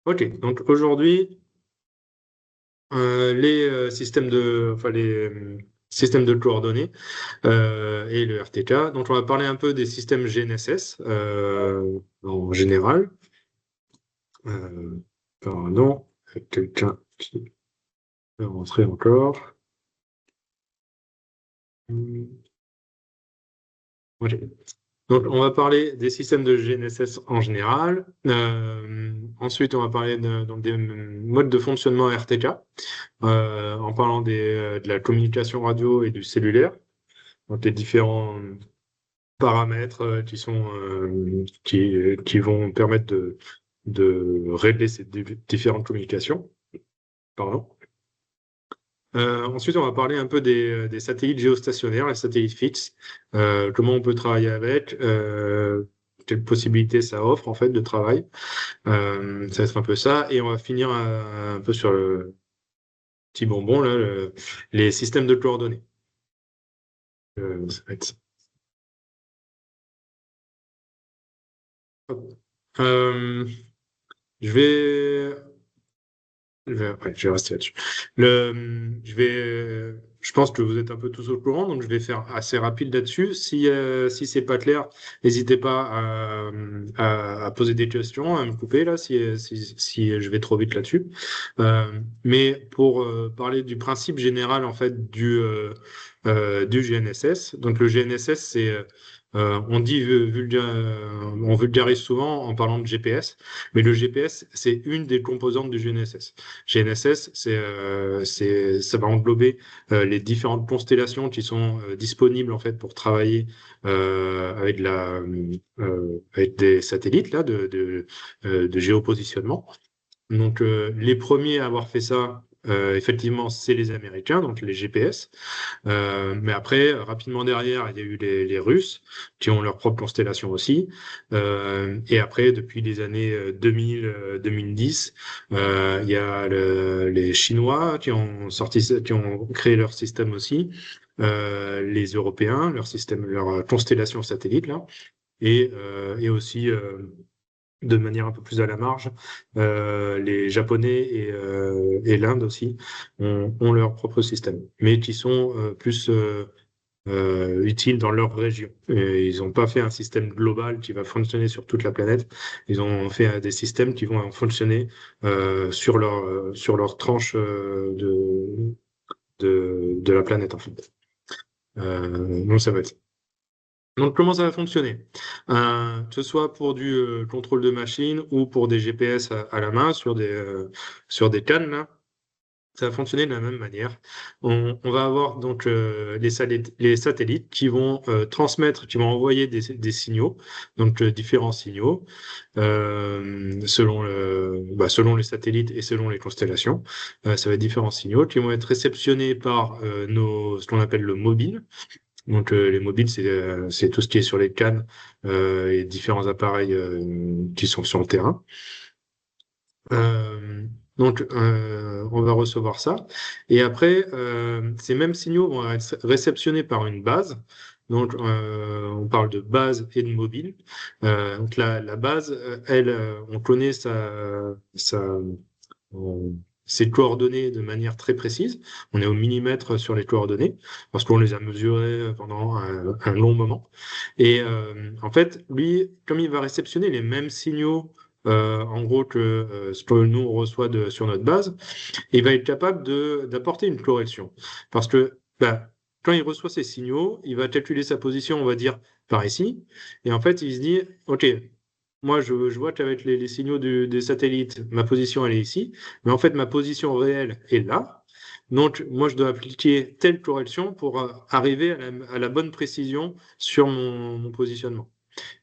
Ok, donc aujourd'hui, les systèmes de coordonnées et le RTK. Donc, on va parler un peu des systèmes GNSS en général. Euh, Pardon, quelqu'un qui veut rentrer encore. Ok. Donc, on va parler des systèmes de GNSS en général. Ensuite, on va parler donc des modes de fonctionnement RTK, en parlant de la communication radio et du cellulaire, donc les différents paramètres qui vont permettre de régler ces différentes communications. Pardon. Ensuite, on va parler un peu des satellites géostationnaires, les satellites fixes, comment on peut travailler avec, quelles possibilités ça offre en fait de travail. Ça va être un peu ça, et on va finir un peu sur le petit bonbon là, les systèmes de coordonnées. Ça va être ça. Hop. Euh, je vais je vais rester là-dessus. Je pense que vous êtes un peu tous au courant, donc je vais faire assez rapide là-dessus. Si c'est pas clair, n'hésitez pas à poser des questions, à me couper là si je vais trop vite là-dessus. Mais pour parler du principe général en fait du GNSS, donc le GNSS on dit on vulgarise souvent en parlant de GPS, mais le GPS c'est une des composantes du GNSS. GNSS, ça va englober les différentes constellations qui sont disponibles en fait pour travailler avec des satellites là de géopositionnement. Donc, les premiers à avoir fait ça, effectivement, c'est les Américains, donc les GPS. Mais après, rapidement derrière, il y a eu les Russes qui ont leur propre constellation aussi. Et après, depuis les années 2000, 2010, il y a les Chinois qui ont créé leur système aussi. Les Européens, leur système, leur constellation satellite là, et aussi de manière un peu plus à la marge. Les Japonais et l'Inde aussi ont leur propre système, mais qui sont plus utiles dans leur région. Et ils n'ont pas fait un système global qui va fonctionner sur toute la planète. Ils ont fait des systèmes qui vont fonctionner sur leur tranche de la planète, en fait. Donc, ça va être. Donc, comment ça va fonctionner? Que ce soit pour du contrôle de machine ou pour des GPS à la main sur des cannes, là, ça va fonctionner de la même manière. On va avoir donc les satellites qui vont transmettre, qui vont envoyer des signaux, donc différents signaux, selon les satellites et selon les constellations. Ça va être différents signaux qui vont être réceptionnés par ce qu'on appelle le mobile. Donc les mobiles, c'est tout ce qui est sur les cannes et différents appareils qui sont sur le terrain. Euh, on va recevoir ça. Et après, ces mêmes signaux vont être réceptionnés par une base. Donc, on parle de base et de mobile. Donc, la base, elle, on connaît on- ses coordonnées de manière très précise. On est au millimètre sur les coordonnées parce qu'on les a mesurées pendant un long moment. Et en fait, lui, comme il va réceptionner les mêmes signaux, en gros, que ce que nous on reçoit sur notre base, il va être capable d'apporter une correction. Parce que bah, quand il reçoit ces signaux, il va calculer sa position, on va dire, par ici. Et en fait, il se dit, OK, moi, je vois qu'avec les signaux des satellites, ma position, elle est ici. Mais en fait, ma position réelle est là. Donc, moi, je dois appliquer telle correction pour arriver à la bonne précision sur mon positionnement.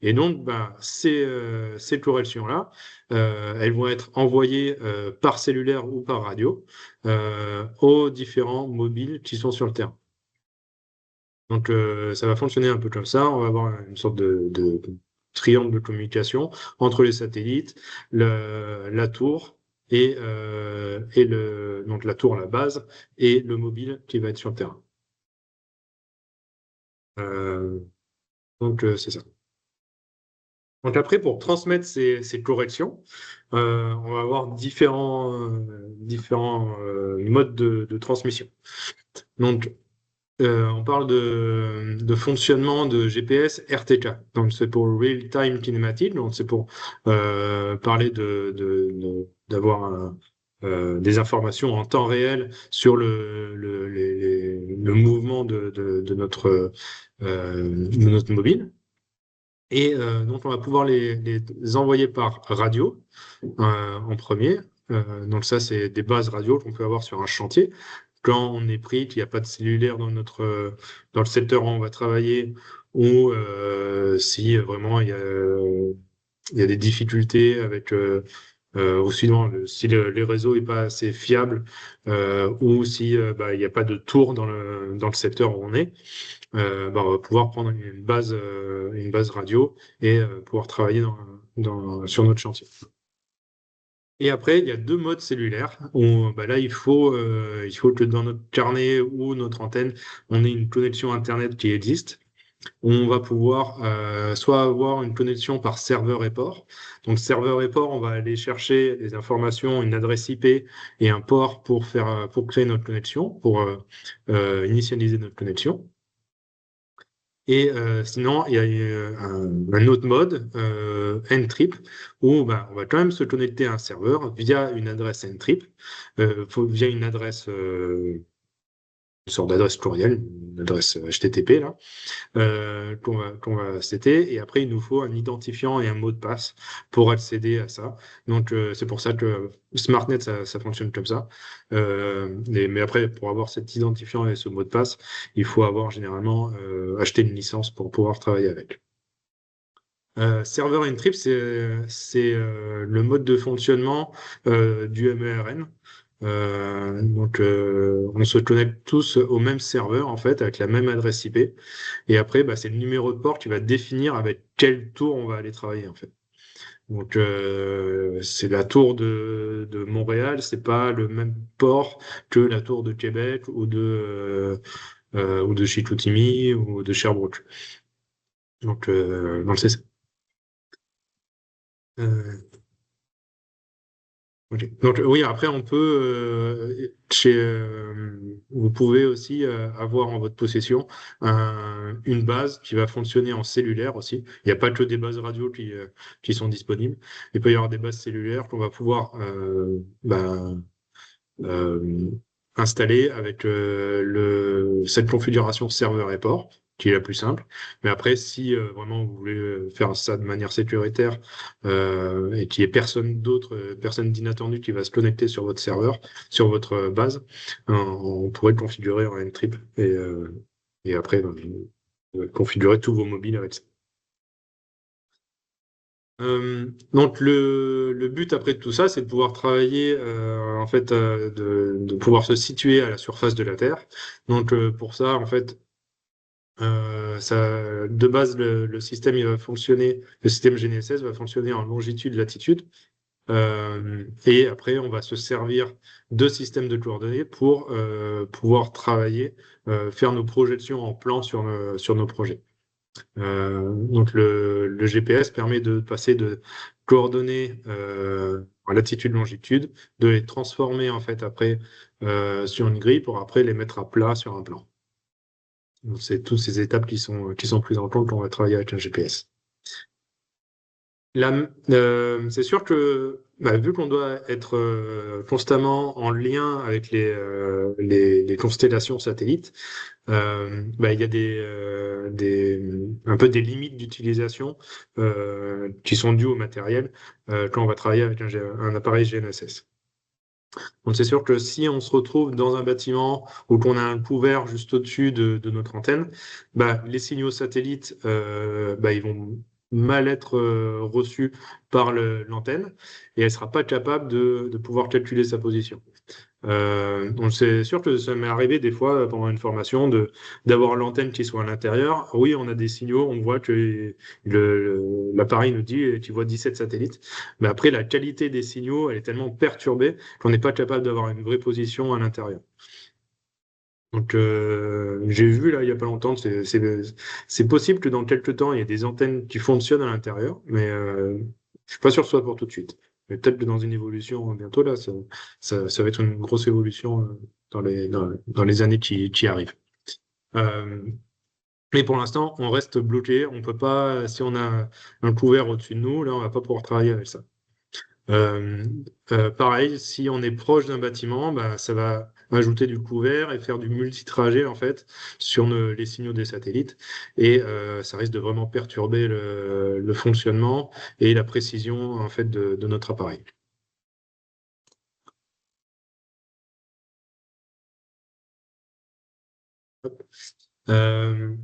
Et donc, ben, ces corrections-là, elles vont être envoyées par cellulaire ou par radio aux différents mobiles qui sont sur le terrain. Donc, ça va fonctionner un peu comme ça. On va avoir une sorte de triangle de communication entre les satellites, la tour donc la tour, la base, et le mobile qui va être sur le terrain. Euh, donc, c'est ça. Donc après, pour transmettre ces corrections, on va avoir différents modes de transmission. Donc, on parle de fonctionnement de GPS RTK. Donc, c'est pour Real Time Kinematic. Donc, c'est pour parler d'avoir des informations en temps réel sur le mouvement de notre mobile. Et donc, on va pouvoir les envoyer par radio en premier. Donc, ça, c'est des bases radio qu'on peut avoir sur un chantier. Quand on est pris, qu'il n'y a pas de cellulaire dans le secteur où on va travailler, ou si vraiment il y a des difficultés avec, ou sinon, si les réseaux n'est pas assez fiable, ou si bah, il n'y a pas de tour dans le secteur où on est, bah, on va pouvoir prendre une base radio et pouvoir travailler sur notre chantier. Et après, il y a deux modes cellulaires où bah là, il faut que dans notre carnet ou notre antenne, on ait une connexion Internet qui existe. On va pouvoir soit avoir une connexion par serveur et port. Donc, serveur et port, on va aller chercher des informations, une adresse IP et un port pour créer notre connexion, pour initialiser notre connexion. Et sinon, il y a un autre mode, N-trip, où bah, on va quand même se connecter à un serveur via une adresse N-trip, via une sorte d'adresse courriel, une adresse HTTP, là, qu'on va setter. Et après, il nous faut un identifiant et un mot de passe pour accéder à ça. Donc, c'est pour ça que SmartNet, ça fonctionne comme ça. Mais après, pour avoir cet identifiant et ce mot de passe, il faut avoir généralement acheté une licence pour pouvoir travailler avec. Server Trip, c'est le mode de fonctionnement du MERN. Donc, on se connecte tous au même serveur, en fait, avec la même adresse IP. Et après, bah, c'est le numéro de port qui va définir avec quel tour on va aller travailler, en fait. Donc, c'est la tour de Montréal, c'est pas le même port que la tour de Québec ou de Chicoutimi ou de Sherbrooke. Donc c'est ça. Euh, ok. Donc oui, après on peut vous pouvez aussi avoir en votre possession une base qui va fonctionner en cellulaire aussi. Il n'y a pas que des bases radio qui sont disponibles. Il peut y avoir des bases cellulaires qu'on va pouvoir euh, installer avec cette configuration serveur et port, qui est la plus simple. Mais après, si vraiment vous voulez faire ça de manière sécuritaire et qu'il n'y ait personne d'autre, personne d'inattendu qui va se connecter sur votre serveur, sur votre base, on pourrait le configurer en N-trip et après configurer tous vos mobiles avec ça. Donc le but après de tout ça, c'est de pouvoir travailler, en fait, de pouvoir se situer à la surface de la Terre. Donc pour ça, en fait, de base, le système il va fonctionner, le système GNSS va fonctionner en longitude, latitude. Et après, on va se servir de systèmes de coordonnées pour pouvoir travailler, faire nos projections en plan sur nos projets. Donc le GPS permet de passer de coordonnées en latitude, longitude, de les transformer en fait après sur une grille pour après les mettre à plat sur un plan. Donc c'est toutes ces étapes qui sont prises en compte quand on va travailler avec un GPS. C'est sûr que bah, vu qu'on doit être constamment en lien avec les constellations satellites, bah, il y a un peu des limites d'utilisation qui sont dues au matériel quand on va travailler avec un appareil GNSS. Donc c'est sûr que si on se retrouve dans un bâtiment ou qu'on a un couvert juste au-dessus de notre antenne, bah, les signaux satellites, bah, ils vont mal être reçus par l'antenne et elle sera pas capable de pouvoir calculer sa position. Donc c'est sûr que ça m'est arrivé des fois pendant une formation d'avoir l'antenne qui soit à l'intérieur. Oui, on a des signaux, on voit que l'appareil nous dit qu'il voit 17 satellites, mais après la qualité des signaux elle est tellement perturbée qu'on n'est pas capable d'avoir une vraie position à l'intérieur. Donc, j'ai vu là il y a pas longtemps, c'est possible que dans quelques temps, il y ait des antennes qui fonctionnent à l'intérieur, mais je suis pas sûr que ce soit pour tout de suite. Mais peut-être que dans une évolution bientôt, là, ça va être une grosse évolution dans les années qui arrivent. Euh, mais pour l'instant, on reste bloqué. On peut pas, si on a un couvert au-dessus de nous, là, on va pas pouvoir travailler avec ça. Euh, Pareil, si on est proche d'un bâtiment, bah, ça va ajouter du couvert et faire du multitrajet en fait sur les signaux des satellites et ça risque de vraiment perturber le fonctionnement et la précision en fait de notre appareil. Euh,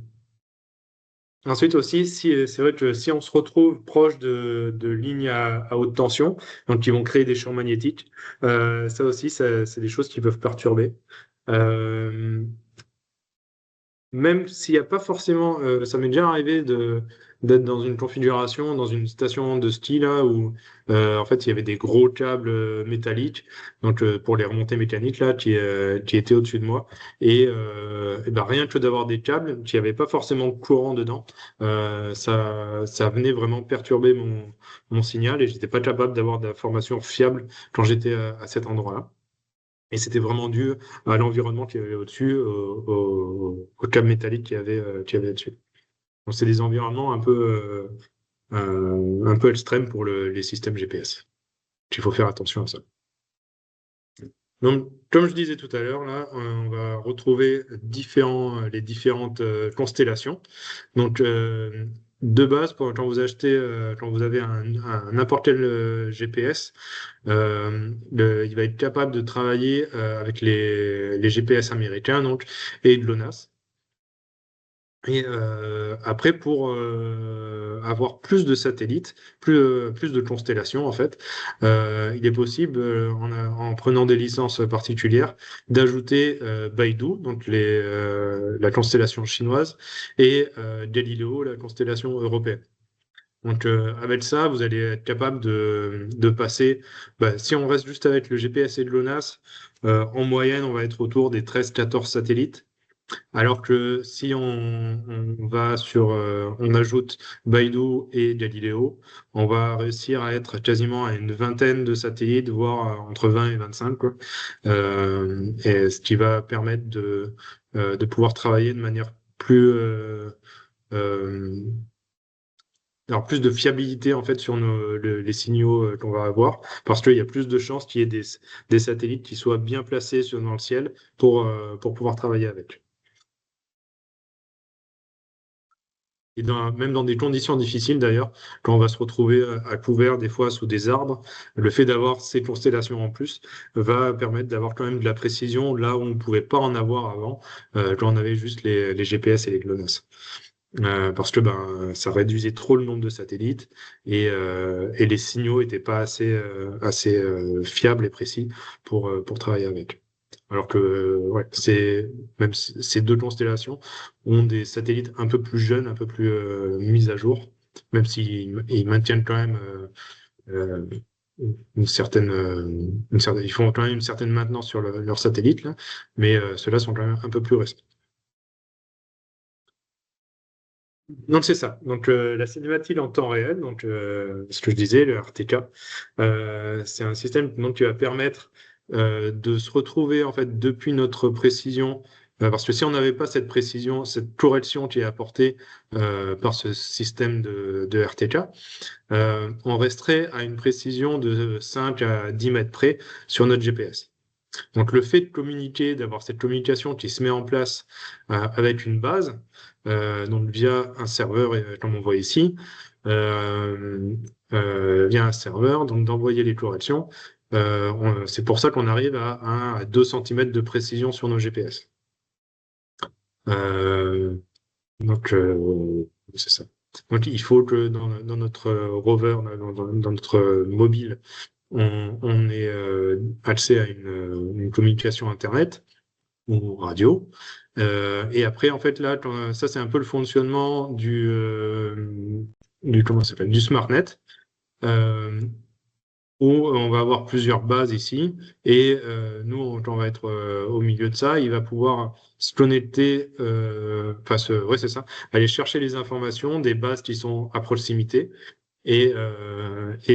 Ensuite aussi, si, c'est vrai que si on se retrouve proche de lignes à haute tension, donc qui vont créer des champs magnétiques, ça aussi, c'est des choses qui peuvent perturber. Euh, Même s'il n'y a pas forcément, ça m'est déjà arrivé d'être dans une configuration, dans une station de ski là où en fait il y avait des gros câbles métalliques, donc pour les remontées mécaniques là qui étaient au-dessus de moi et ben, rien que d'avoir des câbles qui n'avaient pas forcément de courant dedans, ça venait vraiment perturber mon signal et j'étais pas capable d'avoir d'informations fiables quand j'étais à cet endroit-là. Et c'était vraiment dû à l'environnement qu'il y avait au-dessus, au câble métallique qu'il y avait dessus. Donc c'est des environnements un peu extrêmes pour les systèmes GPS. Il faut faire attention à ça. Donc, comme je disais tout à l'heure, là, on va retrouver les différentes constellations. Donc, de base, quand vous achetez, quand vous avez n'importe quel GPS, il va être capable de travailler avec les GPS américains, donc, et de l'ONAS. Et après, pour avoir plus de satellites, plus de constellations, en fait, il est possible, en prenant des licences particulières, d'ajouter Beidou, donc la constellation chinoise, et Galileo, la constellation européenne. Donc, avec ça, vous allez être capable de passer, bah, si on reste juste avec le GPS et le GLONASS, en moyenne, on va être autour des 13-14 satellites. Alors que si on ajoute Baidu et Galileo, on va réussir à être quasiment à une vingtaine de satellites, voire entre 20 et 25, quoi. Et ce qui va permettre de pouvoir travailler de manière euh, alors plus de fiabilité en fait sur les signaux qu'on va avoir, parce qu'il y a plus de chances qu'il y ait des satellites qui soient bien placés dans le ciel pour pouvoir travailler avec. Et même dans des conditions difficiles d'ailleurs, quand on va se retrouver à couvert des fois sous des arbres, le fait d'avoir ces constellations en plus va permettre d'avoir quand même de la précision là où on ne pouvait pas en avoir avant, quand on avait juste les GPS et les GLONASS. Parce que ben, ça réduisait trop le nombre de satellites et les signaux n'étaient pas assez fiables et précis pour travailler avec. Alors que ouais, même ces deux constellations ont des satellites un peu plus jeunes, un peu plus mis à jour, même s'ils ils maintiennent quand même euh, ils font quand même une certaine maintenance sur leurs satellites là, mais ceux-là sont quand même un peu plus récents. Donc c'est ça. Donc la cinématique en temps réel, donc ce que je disais, le RTK, c'est un système donc, qui va permettre de se retrouver en fait depuis notre précision, parce que si on n'avait pas cette précision, cette correction qui est apportée par ce système de RTK, on resterait à une précision de 5 à 10 mètres près sur notre GPS. Donc le fait de communiquer, d'avoir cette communication qui se met en place avec une base, donc via un serveur, comme on voit ici, euh, via un serveur, donc d'envoyer les corrections. C'est pour ça qu'on arrive à 1 à 2 cm de précision sur nos GPS. Euh, donc c'est ça. Donc il faut que dans notre rover, dans notre mobile, on ait accès à une communication Internet ou radio. Et après, en fait, là, ça, c'est un peu le fonctionnement comment ça s'appelle, du SmartNet. Euh, où on va avoir plusieurs bases ici, et nous, quand on va être au milieu de ça, il va pouvoir se connecter, ouais, c'est ça, aller chercher les informations des bases qui sont à proximité et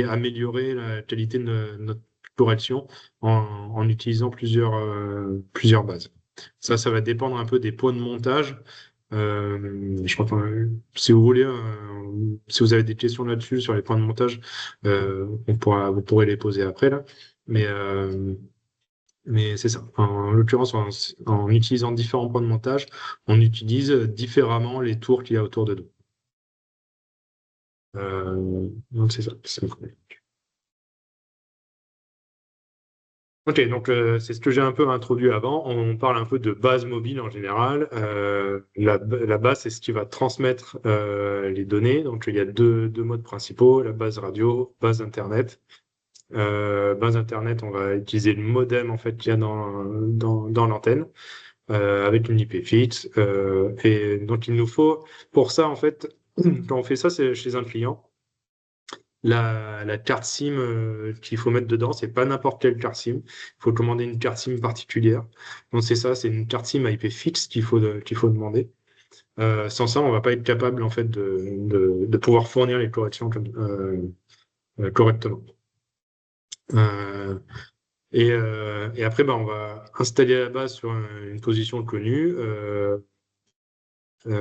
améliorer la qualité de notre correction en utilisant plusieurs bases. Ça va dépendre un peu des points de montage. Je crois que si vous voulez, si vous avez des questions là-dessus sur les points de montage, vous pourrez les poser après là. Mais, euh, mais c'est ça. En l'occurrence, en utilisant différents points de montage, on utilise différemment les tours qu'il y a autour de nous. Donc c'est ça. Ok, donc c'est ce que j'ai un peu introduit avant. On parle un peu de base mobile en général. La base, c'est ce qui va transmettre les données. Donc il y a deux modes principaux, la base radio, base Internet. Base Internet, on va utiliser le modem en fait qu'il y a dans l'antenne avec une IP fixe. Et donc il nous faut, pour ça en fait, quand on fait ça, c'est chez un client. La carte SIM qu'il faut mettre dedans, c'est pas n'importe quelle carte SIM. Il faut commander une carte SIM particulière. Donc c'est ça, c'est une carte SIM IP fixe qu'il faut demander. Sans ça, on va pas être capable en fait de pouvoir fournir les corrections correctement. Euh, et après, bah, on va installer la base sur une position connue,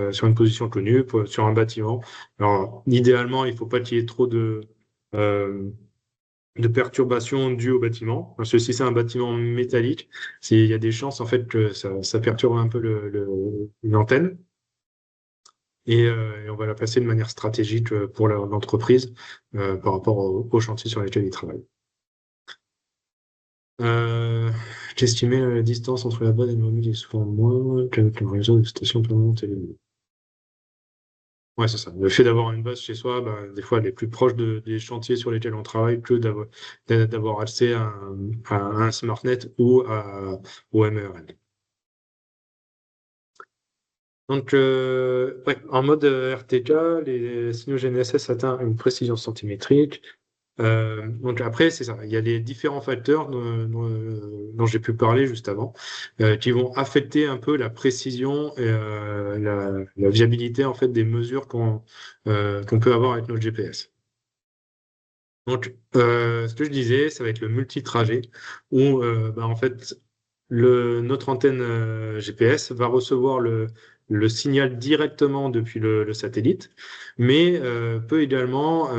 sur un bâtiment. Alors, idéalement, il faut pas qu'il y ait trop euh, de perturbations dues au bâtiment. Parce que si c'est un bâtiment métallique, il y a des chances en fait que ça perturbe un peu l'antenne. Et on va la placer de manière stratégique pour l'entreprise par rapport au chantier sur lesquels ils travaillent. Euh, J'estimais la distance entre la base et le mobile est souvent moins qu'avec le réseau de stations permanentes éloignées. Ouais, c'est ça. Le fait d'avoir une base chez soi, bah, des fois, elle est plus proche des chantiers sur lesquels on travaille que d'avoir accès à un SmartNet au MERN. Donc, ouais, en mode RTK, les signaux GNSS atteignent une précision centimétrique. Donc après, c'est ça. Il y a les différents facteurs dont j'ai pu parler juste avant, qui vont affecter un peu la précision et la viabilité en fait des mesures qu'on peut avoir avec notre GPS. Donc, ce que je disais, ça va être le multitrajet, où bah, en fait, notre antenne GPS va recevoir le signal directement depuis le satellite, mais peut également,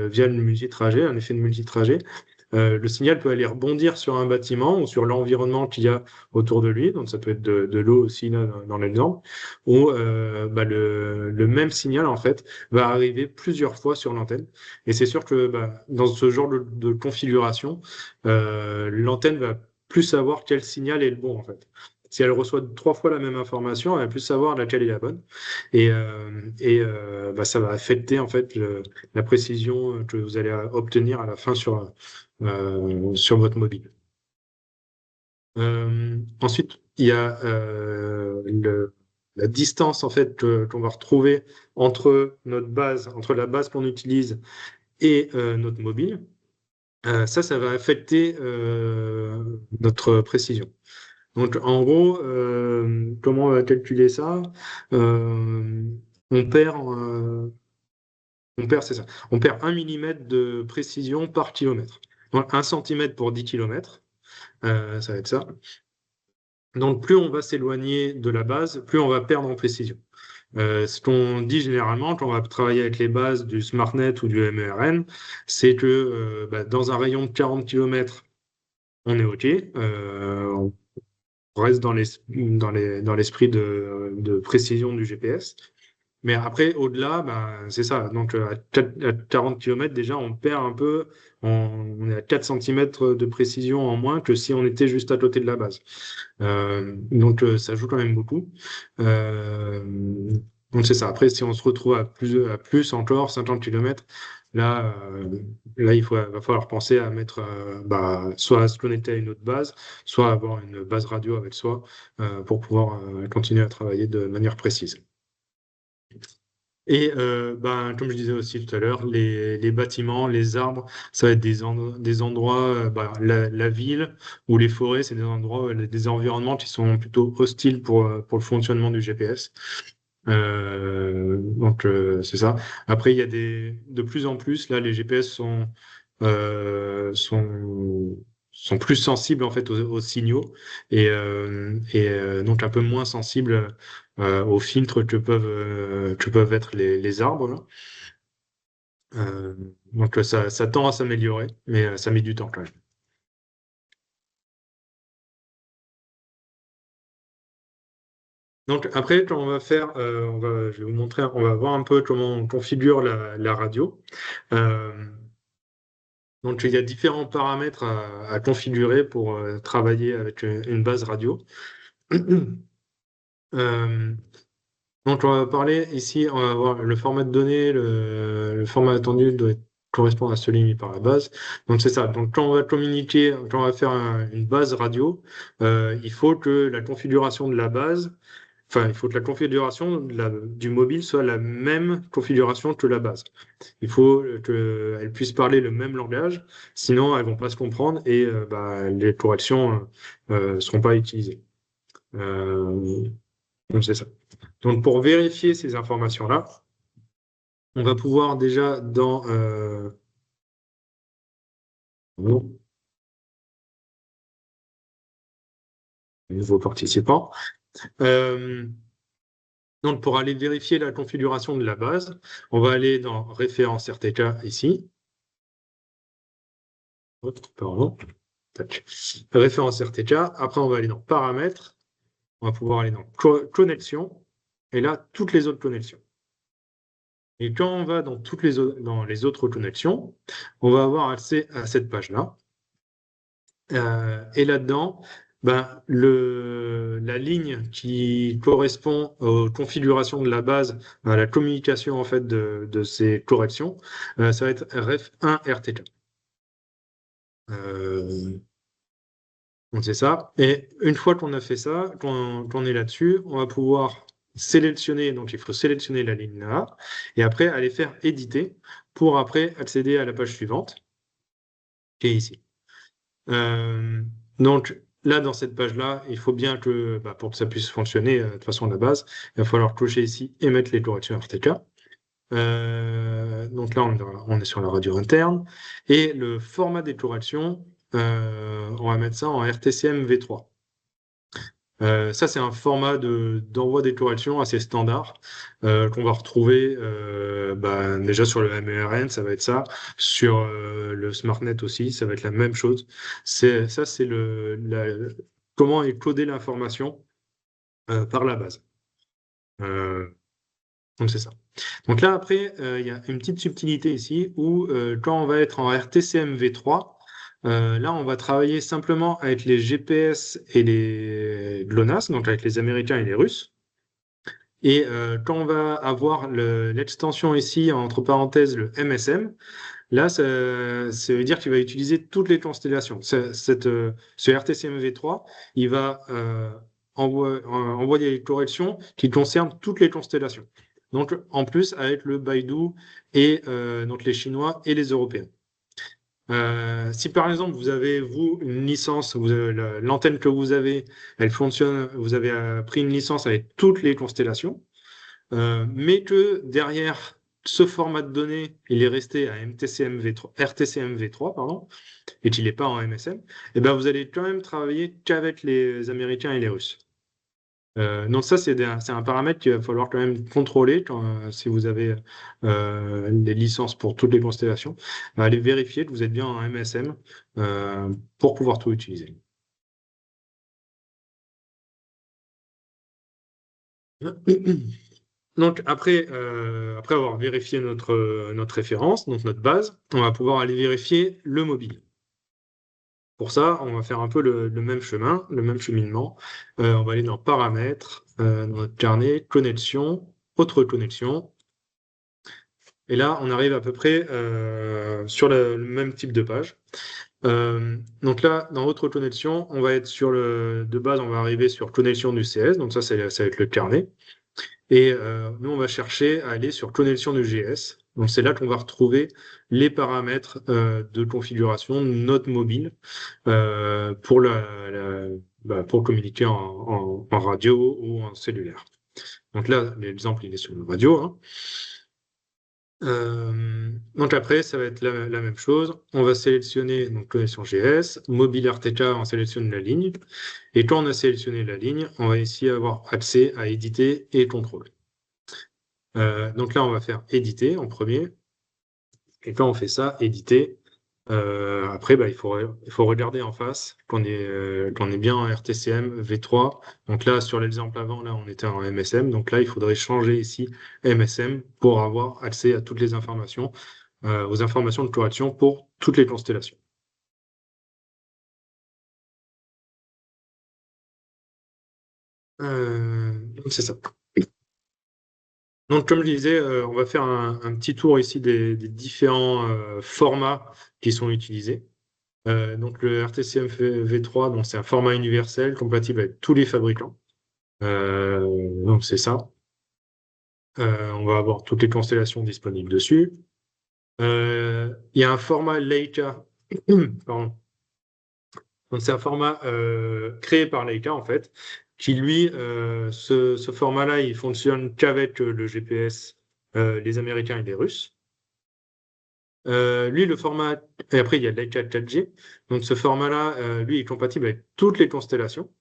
via le multitrajet, un effet de multitrajet, le signal peut aller rebondir sur un bâtiment ou sur l'environnement qu'il y a autour de lui, donc ça peut être de l'eau aussi là, dans l'exemple, où bah, le même signal en fait va arriver plusieurs fois sur l'antenne. Et c'est sûr que bah, dans ce genre de configuration, l'antenne va plus savoir quel signal est le bon en fait. Si elle reçoit trois fois la même information, elle va plus savoir laquelle est la bonne. Bah, ça va affecter en fait la précision que vous allez obtenir à la fin sur votre mobile. Ensuite, il y a la distance en fait qu'on va retrouver entre la base qu'on utilise et notre mobile. Ça va affecter notre précision. Donc, en gros, comment on va calculer ça? Euh, on perd, c'est ça. On perd 1 mm de précision par kilomètre. Donc, 1 cm pour 10 km, ça va être ça. Donc, plus on va s'éloigner de la base, plus on va perdre en précision. Ce qu'on dit généralement quand on va travailler avec les bases du SmartNet ou du MERN, c'est que bah, dans un rayon de 40 km, on est OK. On reste dans l'esprit de précision du GPS. Mais après, au-delà, ben, c'est ça. Donc, à 40 km, déjà, on perd un peu. On est à 4 cm de précision en moins que si on était juste à côté de la base. Donc, ça joue quand même beaucoup. Euh, donc, c'est ça. Après, si on se retrouve à plus encore, 50 km, là, là va falloir penser à mettre, bah, soit à se connecter à une autre base, soit avoir une base radio avec soi pour pouvoir continuer à travailler de manière précise. Et ben, comme je disais aussi tout à l'heure, les bâtiments, les arbres, ça va être des endroits, ben, la ville ou les forêts, c'est des endroits, des environnements qui sont plutôt hostiles pour le fonctionnement du GPS. Donc c'est ça. Après, il y a de plus en plus, là, les GPS sont plus sensibles en fait aux signaux et donc un peu moins sensibles aux filtres que peuvent être les arbres là. Euh, donc ça tend à s'améliorer, mais ça met du temps quand même. Donc après, quand on va faire, je vais vous montrer, on va voir un peu comment on configure la radio. Euh, donc il y a différents paramètres à configurer pour travailler avec une base radio. Euh, Donc, on va parler ici, on va voir le format de données, le format attendu doit correspondre à celui émis par la base. Donc, c'est ça. Donc, quand on va communiquer, quand on va faire une base radio, il faut que la configuration de la base, enfin, il faut que la configuration du mobile soit la même configuration que la base. Il faut qu'elles puissent parler le même langage, sinon elles vont pas se comprendre et bah, les corrections seront pas utilisées. Euh, donc, c'est ça. Donc, pour vérifier ces informations-là, on va pouvoir déjà dans bon, nouveaux participants. Euh, donc, pour aller vérifier la configuration de la base, on va aller dans référence RTK ici. Hop, pardon. Tac. Référence RTK. Après, on va aller dans paramètres. On va pouvoir aller dans connexion. Et là, toutes les autres connexions. Et quand on va dans les autres connexions, on va avoir accès à cette page-là. Et là-dedans, ben, la ligne qui correspond aux configurations de la base, à la communication en fait de ces corrections, ça va être ref1 RTK. Euh, donc c'est ça. Et une fois qu'on a fait ça, qu'on est là-dessus, on va pouvoir sélectionner, donc il faut sélectionner la ligne là, et après aller faire éditer pour après accéder à la page suivante, qui est ici. Euh, donc là, dans cette page-là, il faut bien que, bah, pour que ça puisse fonctionner de façon à la base, il va falloir cocher ici et mettre les corrections RTK. Donc là, on est sur la radio interne. Et le format des corrections, on va mettre ça en RTCM V3. Ça, c'est un format d'envoi des corrections assez standard qu'on va retrouver bah, déjà sur le MERN, ça va être ça. Sur le SmartNet aussi, ça va être la même chose. Ça, c'est comment est codée l'information par la base. Euh, donc, c'est ça. Donc là, après, il y a une petite subtilité ici où quand on va être en RTCM V3, là, on va travailler simplement avec les GPS et les GLONASS, donc avec les Américains et les Russes. Et quand on va avoir l'extension ici, entre parenthèses, le MSM, là, ça veut dire qu'il va utiliser toutes les constellations. Ce RTCM V3, il va envoyer les corrections qui concernent toutes les constellations. Donc, en plus, avec le Baidu et donc les Chinois et les Européens. Si par exemple vous avez vous une licence, l'antenne que vous avez, elle fonctionne, vous avez pris une licence avec toutes les constellations, mais que derrière ce format de données, il est resté à MTCM V3, RTCM V3, pardon, et qu'il n'est pas en MSM, et ben vous allez quand même travailler qu'avec les Américains et les Russes. Donc ça, c'est un paramètre qu'il va falloir quand même contrôler si vous avez les licences pour toutes les constellations. Allez vérifier que vous êtes bien en MSM pour pouvoir tout utiliser. Donc après avoir vérifié notre référence, donc notre base, on va pouvoir aller vérifier le mobile. Pour ça, on va faire un peu le même chemin, le même cheminement. On va aller dans Paramètres, dans notre carnet, Connexion, Autre connexion. Et là, on arrive à peu près sur le même type de page. Donc là, dans Autre connexion, on va être de base, on va arriver sur connexion du CS. Donc ça, c'est avec le carnet. Et nous, on va chercher à aller sur connexion de GS. Donc, c'est là qu'on va retrouver les paramètres de configuration de notre mobile pour pour communiquer en radio ou en cellulaire. Donc là, l'exemple, il est sur le radio, hein. Donc après, ça va être la même chose. On va sélectionner donc connexion GS, mobile RTK, on sélectionne la ligne. Et quand on a sélectionné la ligne, on va ici avoir accès à éditer et contrôler. Donc là, on va faire éditer en premier. Et quand on fait ça, éditer, après, il faut regarder en face qu'on est bien en RTCM V3. Donc là, sur l'exemple avant, là, on était en MSM. Donc là, il faudrait changer ici MSM pour avoir accès à toutes les informations, aux informations de correction pour toutes les constellations. C'est ça. Donc, comme je disais, on va faire un petit tour ici des différents formats qui sont utilisés. Donc, le RTCM V3, donc c'est un format universel compatible avec tous les fabricants. Donc, c'est ça. On va avoir toutes les constellations disponibles dessus. Il y a un format Leica. Pardon. Donc, c'est un format créé par Leica, en fait, qui, lui, ce format-là, il fonctionne qu'avec le GPS, les Américains et les Russes. Lui, le format, et après, il y a Leica 4G. Donc, ce format-là, lui, est compatible avec toutes les constellations.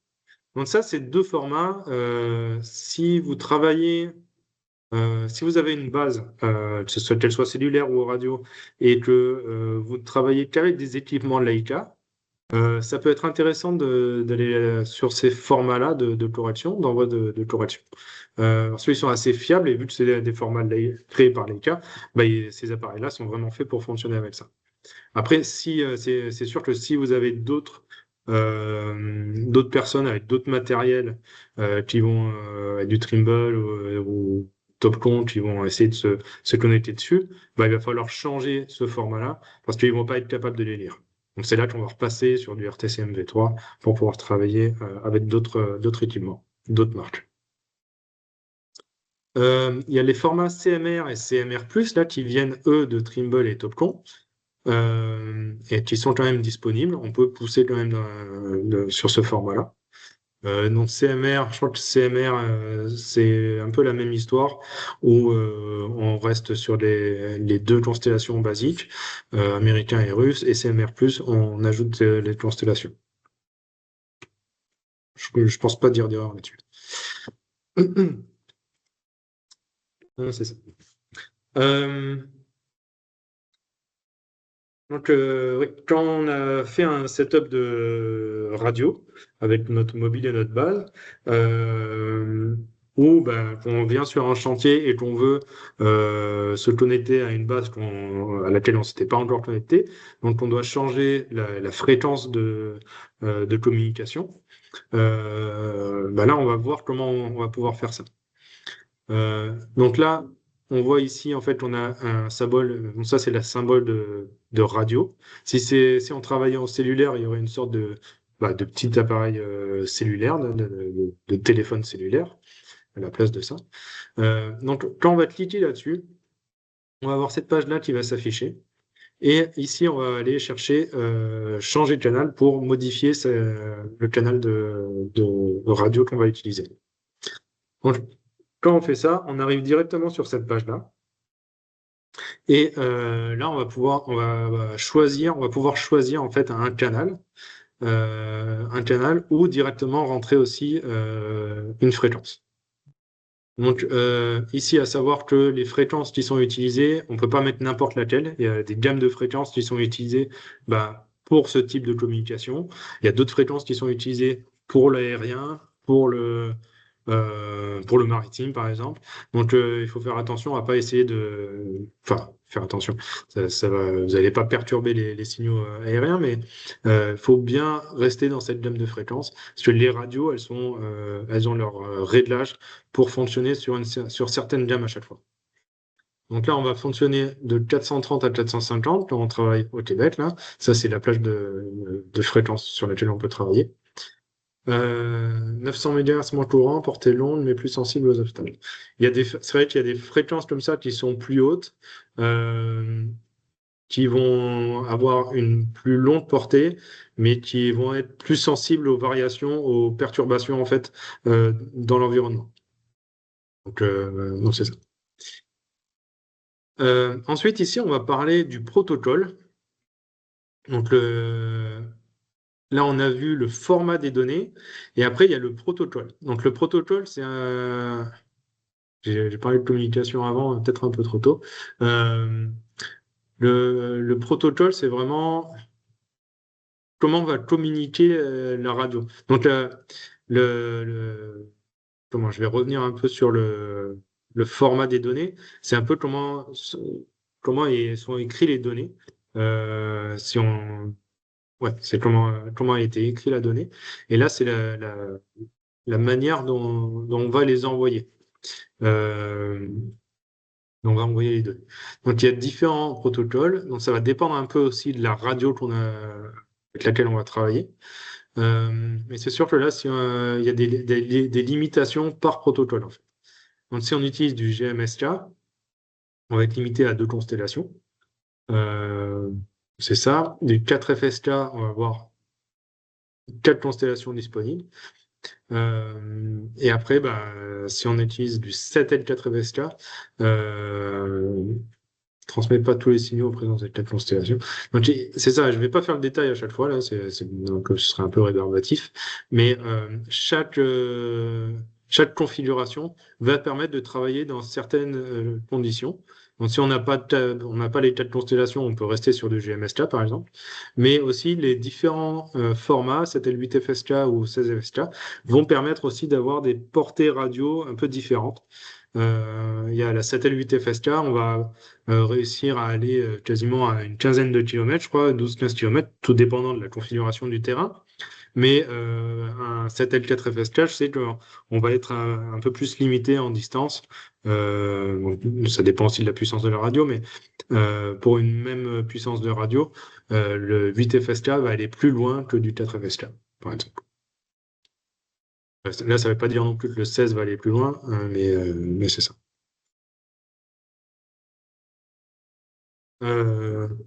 Donc, ça, c'est deux formats. Si vous travaillez, si vous avez une base, que ce soit qu'elle soit cellulaire ou radio, et que vous ne travaillez qu'avec des équipements Leica, ça peut être intéressant d'aller sur ces formats-là de correction, d'envoi de correction. Parce qu'ils sont assez fiables et vu que c'est des formats créés par Leica, ces appareils-là sont vraiment faits pour fonctionner avec ça. Après, si, c'est sûr que si vous avez d'autres personnes avec d'autres matériels qui vont avec du Trimble ou Topcon qui vont essayer de se connecter dessus, il va falloir changer ce format-là parce qu'ils vont pas être capables de les lire. Donc c'est là qu'on va repasser sur du RTCM V3 pour pouvoir travailler avec d'autres équipements, d'autres marques. Il y a les formats CMR et CMR+, là, qui viennent, eux, de Trimble et Topcon, et qui sont quand même disponibles. On peut pousser quand même sur ce format-là. Donc CMR, je crois que CMR, c'est un peu la même histoire, où on reste sur les deux constellations basiques, américain et russe, et CMR+, on ajoute les constellations. Je pense pas dire d'erreur là-dessus. C'est ça. Donc, oui, quand on a fait un setup de radio avec notre mobile et notre base, ou qu'on vient sur un chantier et qu'on veut se connecter à une base à laquelle on ne s'était pas encore connecté, donc on doit changer la fréquence de communication. Là, on va voir comment on va pouvoir faire ça. Donc là, on voit ici, en fait, on a un symbole, donc ça c'est la symbole de radio. Si on travaillait en cellulaire, il y aurait une sorte de petit appareil cellulaire, de téléphone cellulaire à la place de ça. Donc quand on va cliquer là-dessus, on va avoir cette page-là qui va s'afficher. Et ici, on va aller chercher changer de canal pour modifier le canal de radio qu'on va utiliser. Donc, quand on fait ça, on arrive directement sur cette page-là. Et là, on va pouvoir choisir en fait un canal ou directement rentrer aussi une fréquence. Donc ici, à savoir que les fréquences qui sont utilisées, on peut pas mettre n'importe laquelle. Il y a des gammes de fréquences qui sont utilisées pour ce type de communication. Il y a d'autres fréquences qui sont utilisées pour l'aérien, pour le maritime, par exemple. Donc, il faut faire attention à pas essayer Enfin, faire attention. Vous n'allez pas perturber les signaux aériens, mais il faut bien rester dans cette gamme de fréquences, parce que les radios, elles ont leur réglage pour fonctionner sur certaines gammes à chaque fois. Donc là, on va fonctionner de 430 à 450 quand on travaille au Québec. Là. Ça, c'est la plage de fréquence sur laquelle on peut travailler. 900 MHz moins courant, portée longue, mais plus sensible aux obstacles. C'est vrai qu'il y a des fréquences comme ça qui sont plus hautes, euh, qui vont avoir une plus longue portée, mais qui vont être plus sensibles aux variations, aux perturbations en fait dans l'environnement. Donc c'est ça. Ensuite, ici, on va parler du protocole. Donc là, on a vu le format des données, et après, il y a le protocole. Donc le protocole, c'est un... J'ai parlé de communication avant, peut-être un peu trop tôt. Euh, le protocole, c'est vraiment comment on va communiquer la radio. Donc, comment, je vais revenir un peu sur le format des données. C'est un peu comment sont écrites les données. Si on, ouais, c'est comment a été écrit la donnée. Et là, c'est la manière dont on va les envoyer. Euh, on va envoyer les données. Donc, il y a différents protocoles. Donc, ça va dépendre un peu aussi de la radio avec laquelle on va travailler. Mais c'est sûr que là, il y a des limitations par protocole, en fait. Donc, si on utilise du GMSK, on va être limité à 2 constellations. Euh, c'est ça. Du 4FSK, on va avoir 4 constellations disponibles. Et après, bah, si on utilise du 7L4FSK, transmet pas tous les signaux en présence de 4 constellations. Donc, c'est ça, je vais pas faire le détail à chaque fois, là, donc, ce serait un peu rébarbatif, mais chaque configuration va permettre de travailler dans certaines conditions. Donc, si on n'a pas les 4 constellations, on peut rester sur du GMSK, par exemple, mais aussi les différents formats, 7L8FSK ou 16FSK, vont permettre aussi d'avoir des portées radio un peu différentes. Il y a la satellite FSK, on va réussir à aller quasiment à une quinzaine de kilomètres, je crois, 12-15 kilomètres, tout dépendant de la configuration du terrain. Mais un satellite 4 FSK, je sais qu'on va être un peu plus limité en distance. Bon, ça dépend aussi de la puissance de la radio, mais pour une même puissance de radio, le 8 FSK va aller plus loin que du 4 FSK, par exemple. Là, ça ne veut pas dire non plus que le 16 va aller plus loin, hein, mais c'est ça.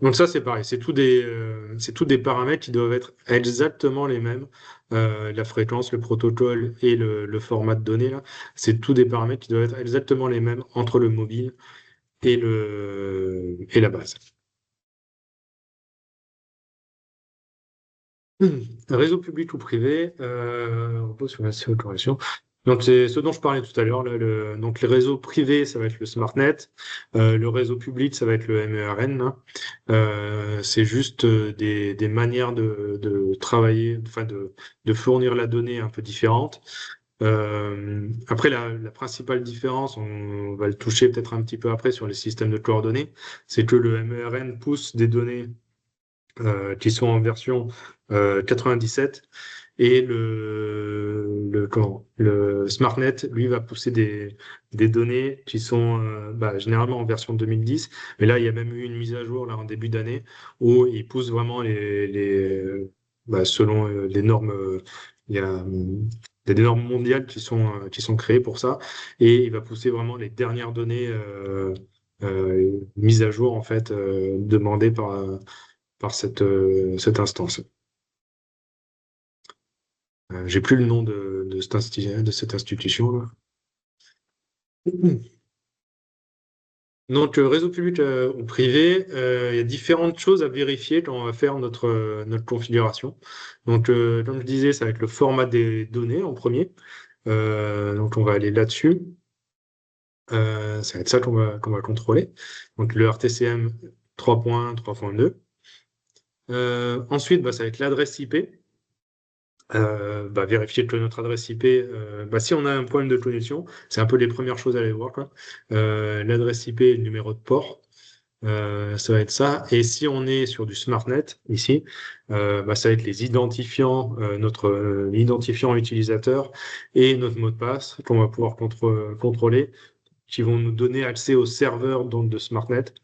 Donc ça, c'est pareil, c'est tout des paramètres qui doivent être exactement les mêmes. La fréquence, le protocole et le format de données, là, c'est tout des paramètres qui doivent être exactement les mêmes entre le mobile et la base. Réseau public ou privé, repose sur la corrélation. Donc, c'est ce dont je parlais tout à l'heure. Là, donc, les réseaux privés, ça va être le SmartNet. Le réseau public, ça va être le MERN, là. C'est juste des manières de travailler, enfin, de fournir la donnée un peu différentes. Après, la principale différence, on va le toucher peut-être un petit peu après sur les systèmes de coordonnées, c'est que le MERN pousse des données qui sont en version 97 et le SmartNet, lui, va pousser des données qui sont bah, généralement en version 2010. Mais là, il y a même eu une mise à jour là, en début d'année où il pousse vraiment bah, selon les normes. Il y a des normes mondiales qui sont créées pour ça. Et il va pousser vraiment les dernières données mises à jour, en fait, demandées par cette instance. J'ai plus le nom de cette institution là. Donc, réseau public ou privé, il y a différentes choses à vérifier quand on va faire notre configuration. Donc, comme je disais, ça va être le format des données en premier. Donc, on va aller là-dessus. Ça va être ça qu'on va contrôler. Donc, le RTCM 3.3.2. Ensuite, bah, ça va être l'adresse IP. Bah, vérifier que notre adresse IP, bah, si on a un problème de connexion, c'est un peu les premières choses à aller voir, quoi. L'adresse IP et le numéro de port, ça va être ça. Et si on est sur du SmartNet, ici, bah, ça va être les identifiants, notre identifiant utilisateur et notre mot de passe qu'on va pouvoir contrôler, qui vont nous donner accès au serveur donc, de SmartNet.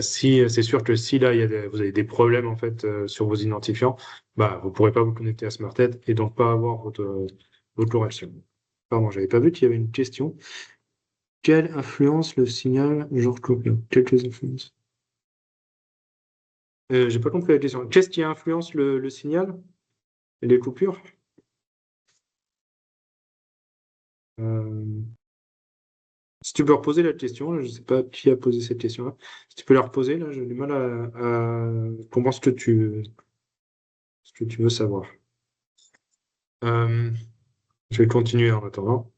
Si c'est sûr que si là vous avez des problèmes en fait sur vos identifiants, bah vous pourrez pas vous connecter à SmartNet et donc pas avoir votre correction. Pardon, j'avais pas vu qu'il y avait une question. Quelle influence le signal George Clooney? Quelques influences. J'ai pas compris la question. Qu'est-ce qui influence le signal et les coupures? Euh, Si tu peux reposer la question, là, je sais pas qui a posé cette question-là. Si tu peux la reposer, là, j'ai du mal à comprendre ce que tu veux savoir. Euh, je vais continuer en attendant.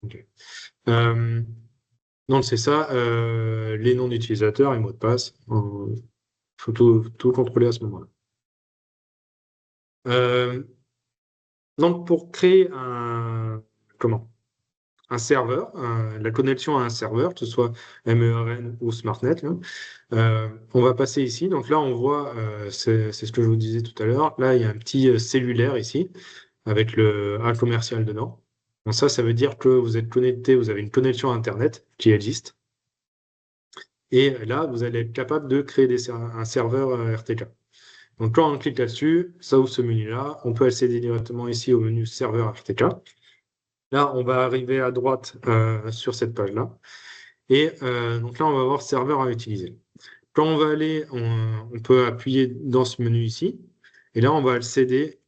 Ok. Euh, donc c'est ça, les noms d'utilisateurs et mots de passe. Il faut tout contrôler à ce moment-là. Euh, donc pour créer comment? Un serveur, la connexion à un serveur, que ce soit MERN ou SmartNet, là, on va passer ici. Donc là, on voit, c'est ce que je vous disais tout à l'heure. Là, il y a un petit cellulaire ici avec un commercial dedans. Donc ça veut dire que vous êtes connecté, vous avez une connexion Internet qui existe. Et là, vous allez être capable de créer un serveur RTK. Donc quand on clique là-dessus, ça ouvre ce menu-là. On peut accéder directement ici au menu serveur RTK. Là, on va arriver à droite sur cette page-là. Et donc là, on va voir serveur à utiliser. Quand on va aller, on peut appuyer dans ce menu ici. Et là, on va accéder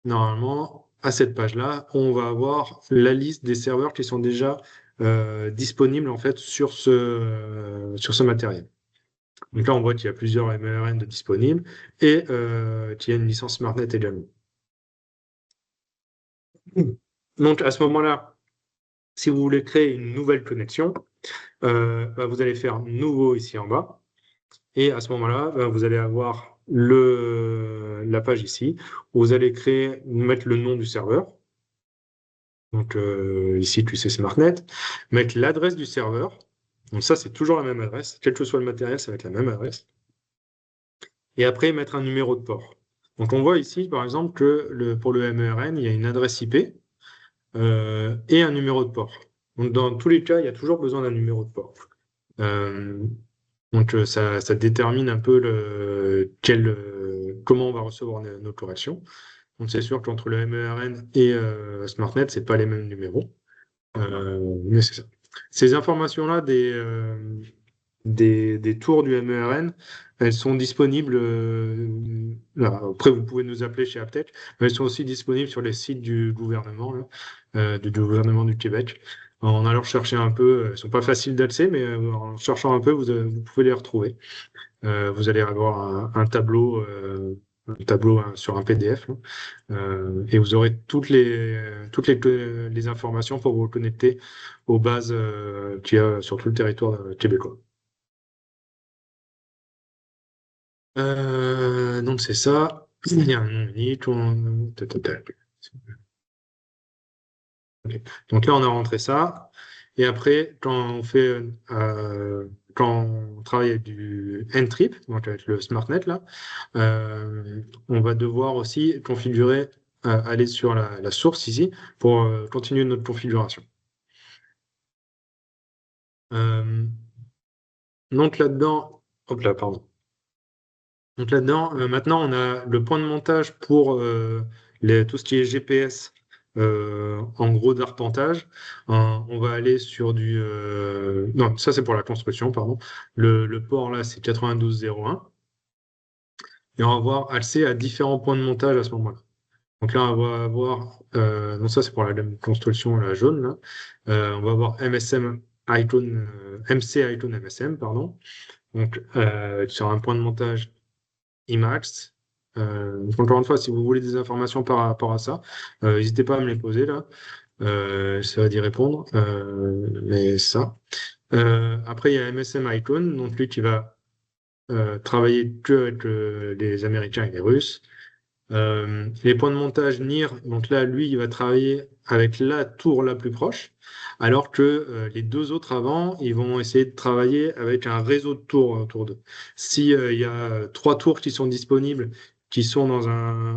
normalement à cette page-là. On va avoir la liste des serveurs qui sont déjà disponibles en fait sur ce matériel. Donc là, on voit qu'il y a plusieurs MERN de disponibles et qu'il y a une licence SmartNet également. Donc à ce moment-là, si vous voulez créer une nouvelle connexion, bah, vous allez faire nouveau ici en bas. Et à ce moment-là, bah, vous allez avoir la page ici où vous allez mettre le nom du serveur. Donc ici, tu sais SmartNet. Mettre l'adresse du serveur. Donc ça, c'est toujours la même adresse. Quel que soit le matériel, ça va être la même adresse. Et après, mettre un numéro de port. Donc on voit ici, par exemple, que pour le MERN, il y a une adresse IP et un numéro de port. Donc dans tous les cas, il y a toujours besoin d'un numéro de port. Euh, donc ça détermine un peu comment on va recevoir nos corrections. Donc c'est sûr qu'entre le MERN et SmartNet, c'est pas les mêmes numéros. Mais c'est ça. Ces informations-là des tours du MERN, elles sont disponibles. Là, après, vous pouvez nous appeler chez Aptech, mais elles sont aussi disponibles sur les sites du gouvernement, là, du gouvernement du Québec. En allant chercher un peu, elles sont pas faciles d'accès, mais en cherchant un peu, vous pouvez les retrouver. Vous allez avoir un tableau hein, sur un PDF, là, et vous aurez les informations pour vous connecter aux bases qu'il y a sur tout le territoire québécois. Donc c'est ça. Il y a un nom unique. Ok. Donc là, on a rentré ça. Et après, quand on travaille avec du Ntrip, donc avec le SmartNet là, on va devoir aussi configurer, aller sur la source ici pour continuer notre configuration. Euh, donc là-dedans, hop là, pardon. Donc là-dedans, maintenant, on a le point de montage pour tout ce qui est GPS, en gros d'arpentage. On va aller sur non, ça c'est pour la construction, pardon. Le port là, c'est 9201. Et on va avoir accès à différents points de montage à ce moment-là. Donc là, on va avoir, donc ça c'est pour la construction, la jaune là. On va avoir MSM Icon, MC Icon MSM, pardon. Donc sur un point de montage IMAX. Donc encore une fois, si vous voulez des informations par rapport à ça, n'hésitez pas à me les poser là. Ça va d'y répondre. Mais ça. Après, il y a MSM Icon, donc lui qui va travailler que avec les Américains et les Russes. Les points de montage NIR, donc là, lui, il va travailler avec la tour la plus proche, alors que les deux autres avant, ils vont essayer de travailler avec un réseau de tours autour d'eux. Si il y a trois tours qui sont disponibles, qui sont dans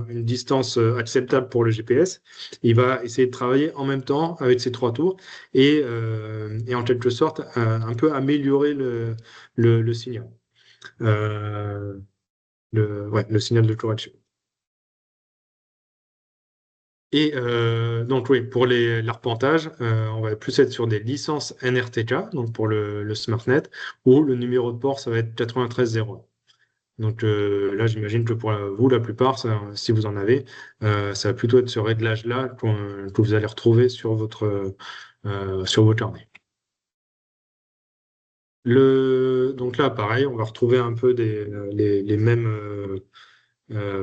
une distance acceptable pour le GPS. Il va essayer de travailler en même temps avec ces 3 tours et en quelque sorte un peu améliorer le signal. Euh, le signal de correction. Et donc oui, pour l'arpentage, on va plus être sur des licences NRTK, donc pour le SmartNet, où le numéro de port, ça va être 9301. Donc là, j'imagine que pour vous, la plupart, si vous en avez, ça va plutôt être ce réglage-là que vous allez retrouver sur vos carnets. Donc là, pareil, on va retrouver un peu les mêmes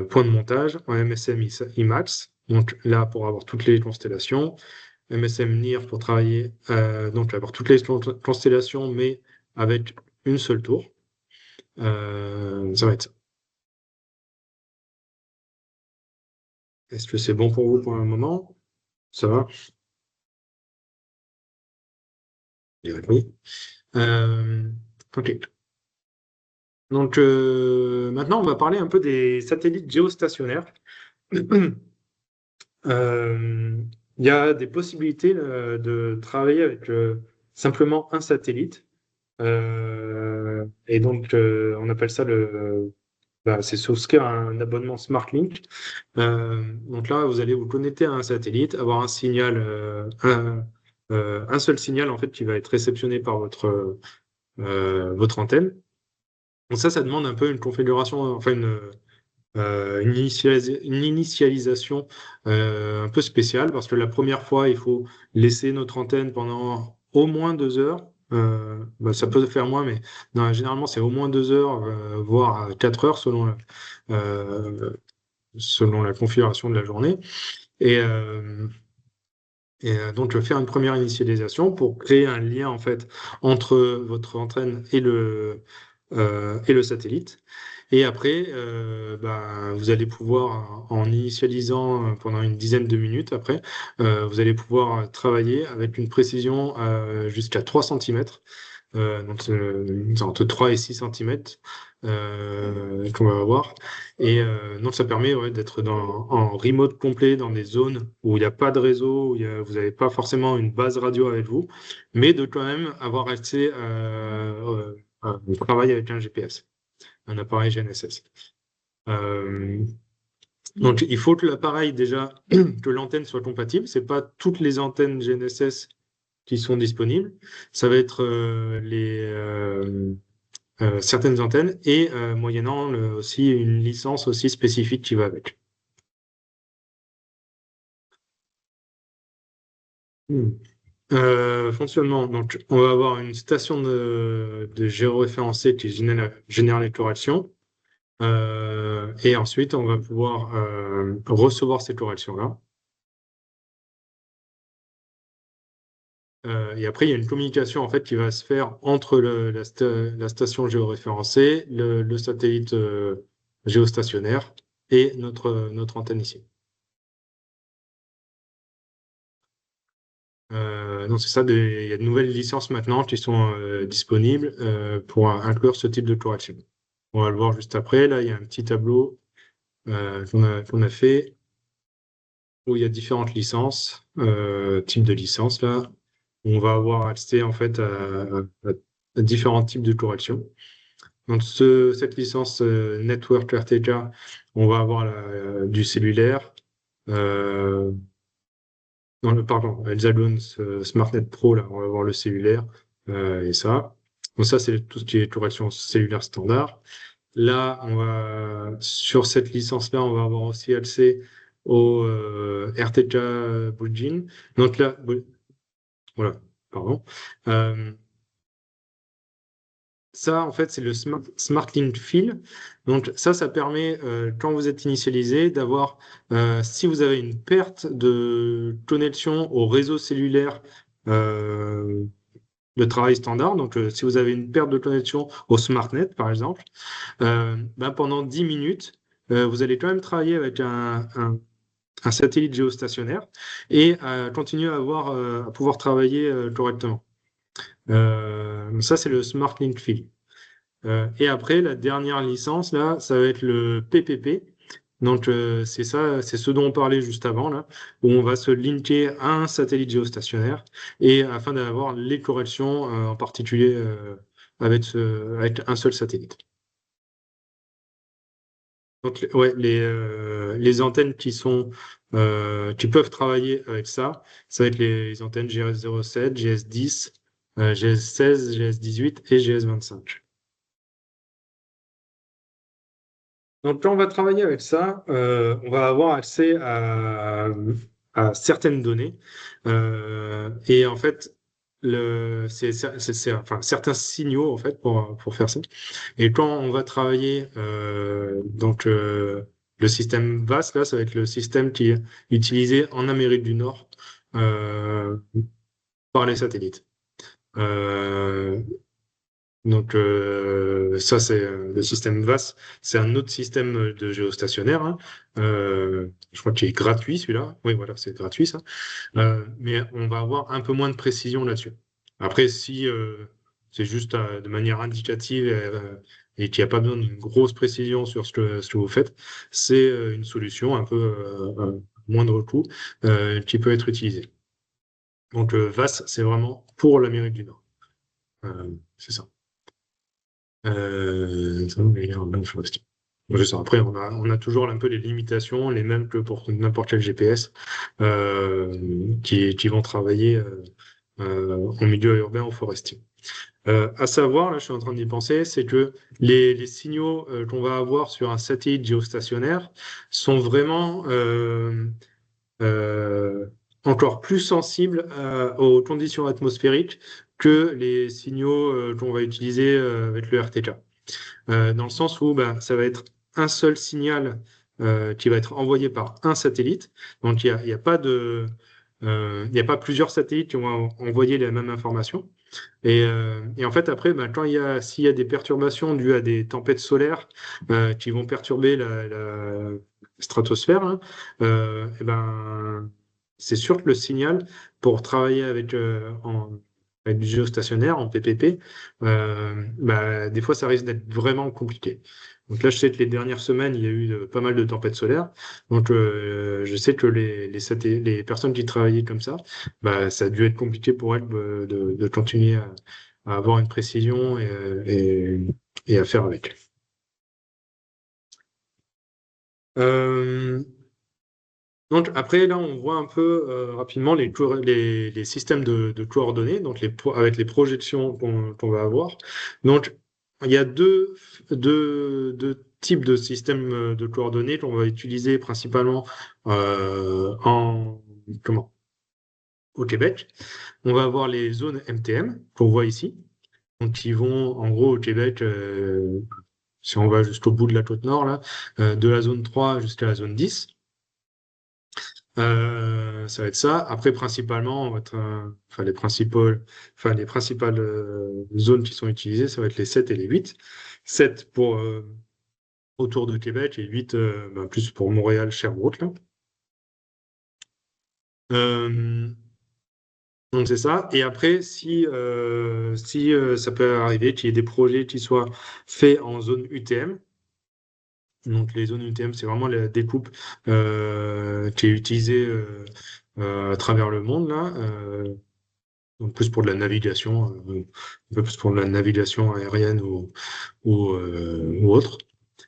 points de montage en MSM IMAX. Donc là, pour avoir toutes les constellations. MSM NIR pour travailler, donc avoir toutes les constellations, mais avec une seule tour. Ça va être ça. Est-ce que c'est bon pour vous pour un moment? Ça va? Oui. Euh, ok. Donc maintenant, on va parler un peu des satellites géostationnaires. Euh, Il y a des possibilités de travailler avec simplement un satellite. Et donc, on appelle ça c'est souscrire à un abonnement SmartLink. Donc là, vous allez vous connecter à un satellite, avoir un signal, un seul signal en fait qui va être réceptionné par votre antenne. Donc ça demande un peu une configuration, enfin une initialisation un peu spéciale parce que la première fois, il faut laisser notre antenne pendant au moins 2 heures. Ça peut faire moins, mais non, généralement c'est au moins 2 heures, voire 4 heures selon la configuration de la journée. Et, donc faire une première initialisation pour créer un lien en fait entre votre antenne et le satellite. Et après, vous allez pouvoir, en initialisant pendant une dizaine de minutes après, vous allez pouvoir travailler avec une précision jusqu'à 3 cm, donc entre 3 et 6 cm qu'on va avoir. Et donc ça permet d'être en remote complet dans des zones où il n'y a pas de réseau, où vous n'avez pas forcément une base radio avec vous, mais de quand même avoir accès au travail avec un GPS, un appareil GNSS. Euh, donc, il faut que l'appareil, déjà, que l'antenne soit compatible. C'est pas toutes les antennes GNSS qui sont disponibles. Ça va être certaines antennes et moyennant aussi une licence aussi spécifique qui va avec. Hmm. Fonctionnement. Donc, on va avoir une station de géoréférencé qui génère les corrections. Et ensuite, on va pouvoir recevoir ces corrections-là. Et après, il y a une communication en fait qui va se faire entre la station géoréférencée, le satellite géostationnaire et notre antenne ici. Donc c'est ça, il y a de nouvelles licences maintenant qui sont disponibles pour inclure ce type de correction. On va le voir juste après. Là, il y a un petit tableau qu'on a fait où il y a différentes licences, types de licences là. On va avoir accès en fait à différents types de corrections. Donc cette licence Network RTK, on va avoir du cellulaire. Euh, pardon, Hexagon SmartNet Pro, là, on va avoir le cellulaire et ça. Donc ça, c'est tout ce qui est correction cellulaire standard. Là, sur cette licence-là, on va avoir aussi accès au RTK Bulgin. Donc là, voilà, pardon. Euh, Ça, en fait, c'est le SmartLink Fill. Donc, ça permet, quand vous êtes initialisé, d'avoir, si vous avez une perte de connexion au réseau cellulaire euh, de travail standard, donc si vous avez une perte de connexion au SmartNet, par exemple, pendant 10 minutes, vous allez quand même travailler avec un satellite géostationnaire et continuer à pouvoir travailler correctement. Ça, c'est le SmartLink Fill. Et après, la dernière licence, là, ça va être le PPP. Donc, c'est ça, c'est ce dont on parlait juste avant, là, où on va se linker à un satellite géostationnaire et afin d'avoir les corrections, en particulier avec un seul satellite. Donc, ouais, les antennes qui peuvent travailler avec ça, ça va être les antennes GS07, GS10, GS16, GS18 et GS25. Donc, quand on va travailler avec ça, on va avoir accès à certaines données. Et en fait, enfin, certains signaux, en fait, pour faire ça. Et quand on va travailler, le système VAS, là, ça va être le système qui est utilisé en Amérique du Nord euh, par les satellites. Euh, ça, c'est le système VAS. C'est un autre système de géostationnaire, hein. Je crois qu'il est gratuit, celui-là. Oui, voilà, c'est gratuit, ça. Mais on va avoir un peu moins de précision là-dessus. Après, si c'est juste de manière indicative et qu'il n'y a pas besoin d'une grosse précision sur ce que vous faites, c'est une solution un peu moindre coût qui peut être utilisée. Donc, VAS, c'est vraiment pour l'Amérique du Nord. C'est ça. Ça, mais même chose. Je sais, après, on a toujours un peu les limitations, les mêmes que pour n'importe quel GPS, qui vont travailler en milieu urbain ou forestier. À savoir, là, je suis en train d'y penser, c'est que les signaux qu'on va avoir sur un satellite géostationnaire sont vraiment euh, encore plus sensibles aux conditions atmosphériques que les signaux qu'on va utiliser avec le RTK. Dans le sens où ben, ça va être un seul signal qui va être envoyé par un satellite. Donc il y a pas il y a pas plusieurs satellites qui vont envoyer la même information. Et en fait, après, ben, s'il y a des perturbations dues à des tempêtes solaires qui vont perturber la stratosphère, hein, et ben, c'est sûr que le signal pour travailler avec du géostationnaire en PPP, bah, des fois, ça risque d'être vraiment compliqué. Donc là, je sais que les dernières semaines, il y a eu pas mal de tempêtes solaires. Donc, je sais que les personnes qui travaillaient comme ça, bah, ça a dû être compliqué pour elles de continuer à avoir une précision et à faire avec. Euh, donc après, là, on voit un peu rapidement les systèmes de coordonnées, donc avec les projections qu'on va avoir. Donc, il y a deux types de systèmes de coordonnées qu'on va utiliser principalement euh, en, au Québec. On va avoir les zones MTM qu'on voit ici. Donc, qui vont, en gros, au Québec, si on va jusqu'au bout de la côte nord, là, de la zone 3 jusqu'à la zone 10. Ça va être ça. Après, principalement, on va être, les principales zones qui sont utilisées, ça va être les 7 et les 8. 7 pour autour de Québec et 8 ben, plus pour Montréal, Sherbrooke, là. Euh, donc c'est ça. Et après, si ça peut arriver qu'il y ait des projets qui soient faits en zone UTM. Donc les zones UTM, c'est vraiment la découpe qui est utilisée à travers le monde là. Donc plus pour de la navigation, un peu plus pour de la navigation aérienne ou autre.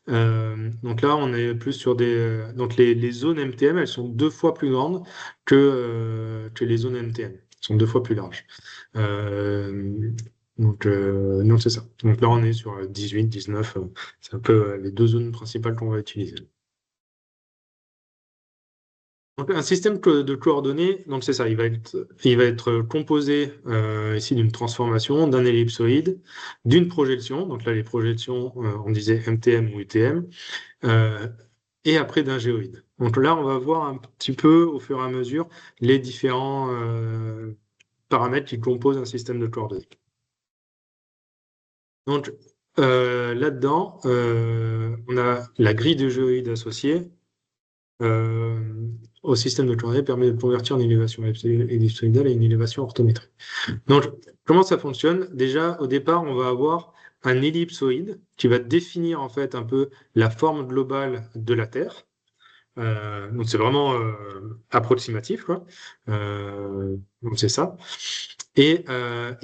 Donc là, on est plus sur donc les zones MTM, elles sont 2 fois plus grandes que les zones MTM. Elles sont 2 fois plus larges. Euh, donc c'est ça. Donc là, on est sur 18, 19. C'est un peu les deux zones principales qu'on va utiliser. Donc, un système de coordonnées, donc c'est ça, il va être composé ici d'une transformation, d'un ellipsoïde, d'une projection, donc là les projections, on disait MTM ou UTM, euh, et après d'un géoïde. Donc là, on va voir un petit peu au fur et à mesure les différents paramètres qui composent un système de coordonnées. Donc là-dedans, on a la grille de géoïde associée euh, au système de coordonnées permet de convertir une élévation ellipsoïdale à une élévation orthométrique. Donc, comment ça fonctionne? Déjà, au départ, on va avoir un ellipsoïde qui va définir en fait un peu la forme globale de la Terre. Donc c'est vraiment approximatif, quoi. Donc c'est ça. Et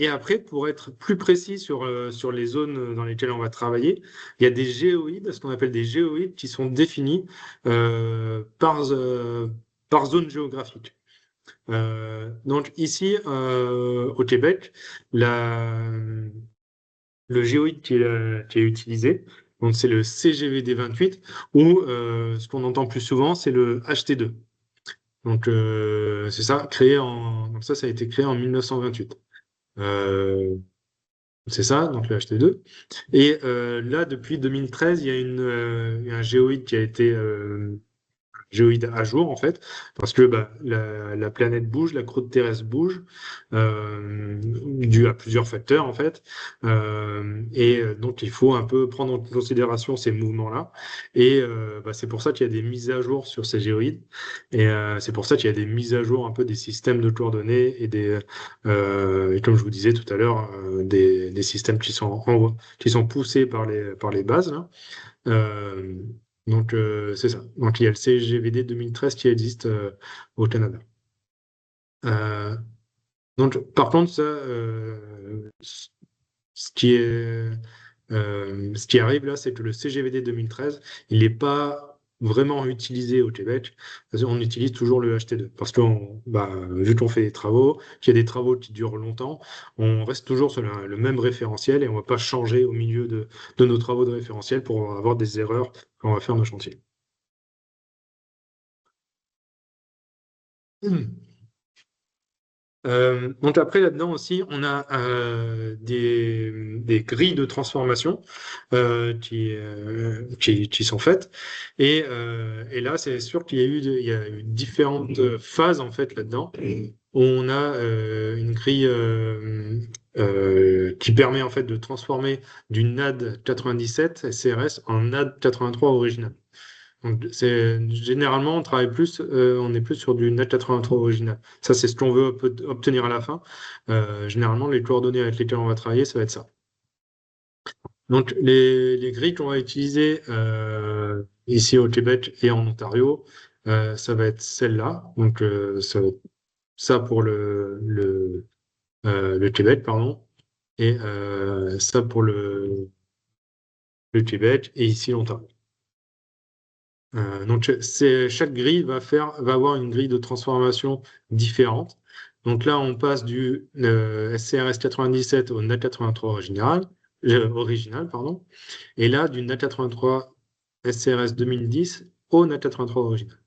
après, pour être plus précis sur les zones dans lesquelles on va travailler, il y a des géoïdes, ce qu'on appelle des géoïdes, qui sont définis par zone géographique. Donc ici, au Québec, le géoïde qui est utilisé, donc c'est le CGVD 28, ou ce qu'on entend plus souvent, c'est le HT2. Donc c'est ça, donc ça a été créé en 1928. Euh, c'est ça, donc le HT2. Et là, depuis 2013, il y a il y a un géoïde qui a été géoïde à jour en fait, parce que bah, la planète bouge, la croûte terrestre bouge, dû à plusieurs facteurs en fait, donc il faut un peu prendre en considération ces mouvements-là, et bah, c'est pour ça qu'il y a des mises à jour sur ces géoïdes, et c'est pour ça qu'il y a des mises à jour un peu des systèmes de coordonnées et comme je vous disais tout à l'heure, des systèmes qui sont poussés par les bases là. Euh, c'est ça. Donc il y a le CGVD 2013 qui existe au Canada. Euh, donc par contre, ça, ce qui est, ce qui arrive là, c'est que le CGVD 2013, il n'est pas vraiment utilisé au Québec. On utilise toujours le HT2 parce que vu qu'on fait des travaux, qu'il y a des travaux qui durent longtemps, on reste toujours sur le même référentiel et on ne va pas changer au milieu de nos travaux de référentiel pour avoir des erreurs quand on va faire nos chantiers. Donc après là-dedans aussi, on a des grilles de transformation qui sont faites et là c'est sûr il y a eu différentes phases en fait là-dedans. On a une grille qui permet en fait de transformer du NAD 97 SCRS en NAD 83 original. Donc, généralement, on est plus sur du NAT 83 original. Ça, c'est ce qu'on veut obtenir à la fin. Généralement, les coordonnées avec lesquelles on va travailler, ça va être ça. Donc, les grilles qu'on va utiliser ici au Québec et en Ontario, ça va être celle-là. Donc, ça va être ça pour le Québec, pardon, et ça pour le Québec et ici l'Ontario. Donc chaque grille va avoir une grille de transformation différente. Donc là, on passe du SCRS 97 au NAT 83 original, pardon, et là du NAT 83 SCRS 2010 au NAT 83 original.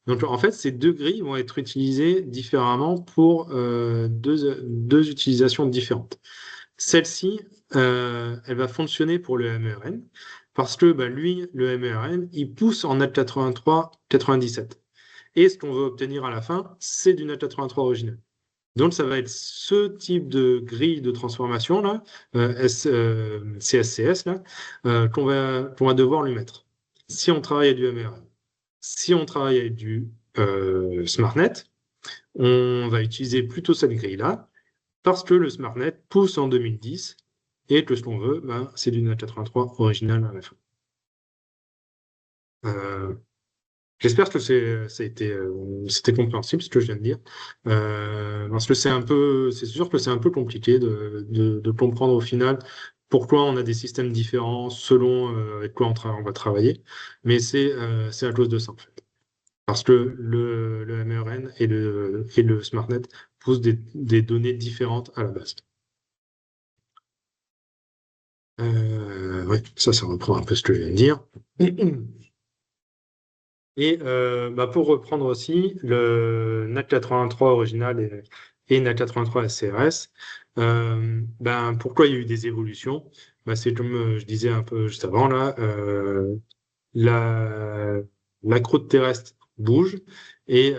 Donc en fait, ces deux grilles vont être utilisées différemment pour deux utilisations différentes. Celle-ci, elle va fonctionner pour le MERN parce que bah, lui, le MERN, il pousse en NAT 83 97. Et ce qu'on veut obtenir à la fin, c'est du NAT 83 original. Donc ça va être ce type de grille de transformation là, CSCS là, qu'on va devoir lui mettre. Si on travaille avec du MERN, si on travaille avec du SmartNet, on va utiliser plutôt cette grille-là parce que le SmartNet pousse en 2010 et que ce qu'on veut, ben, c'est du NAT 83 original à la fin. Euh, J'espère que c'était compréhensible ce que je viens de dire. Parce que c'est sûr que c'est un peu compliqué de comprendre au final pourquoi on a des systèmes différents selon avec quoi on va travailler. Mais c'est à cause de ça, en fait. Parce que le MERN et le SmartNet poussent des données différentes à la base. Ouais, ça reprend un peu ce que je viens de dire. Et bah, pour reprendre aussi, le NAT 83 original et NAT 83 SCRS, ben, pourquoi il y a eu des évolutions? Bah, c'est comme je disais un peu juste avant, là, la, la croûte terrestre bouge et